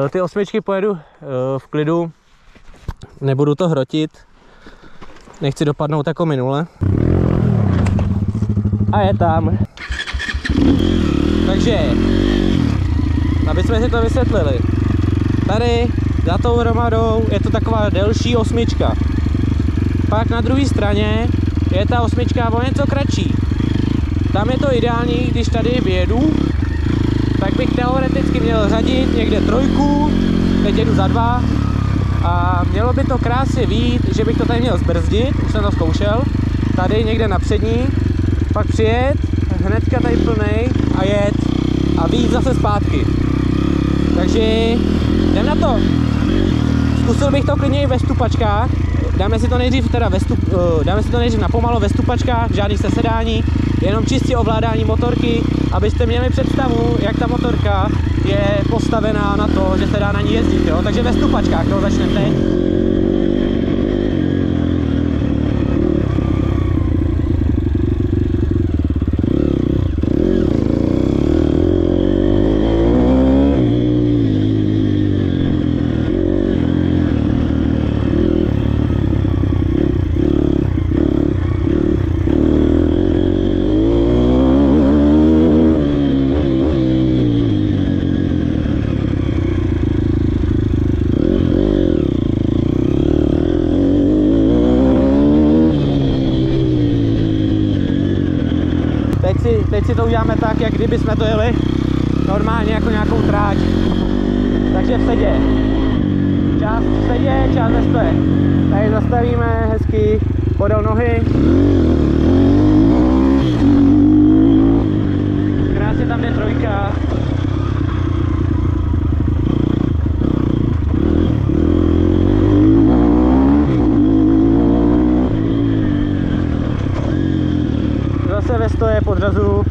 Ty osmičky pojedu v klidu, nebudu to hrotit, nechci dopadnout jako minule. A je tam. Takže, aby jsme si to vysvětlili, tady za tou hromadou je to taková delší osmička. Pak na druhé straně je ta osmička o něco kratší. Tam je to ideální, když tady vyjedu, tak bych teoreticky měl řadit někde trojku, teď jedu za 2 a mělo by to krásně vyjít, že bych to tady měl zbrzdit, už jsem to zkoušel, tady někde na přední, pak přijet, hnedka tady plnej a jet a vyjít zase zpátky. Takže jdem na to. Zkusil bych to klidně i ve stupačkách, dáme si to nejdřív na pomalo ve stupačkách, žádných sesedání, jenom čistě ovládání motorky, abyste měli představu, jak ta motorka je postavená na to, že se dá na ní jezdit, jo? Takže ve stupačkách to začneme teď. Teď si to uděláme tak, jak kdyby jsme to jeli normálně jako nějakou tráť. Takže v sedě. Část v sedě, část ve stoje. Tady zastavíme hezky podél nohy. Krásně tam jde trojka. Zase ve stoje podřazu.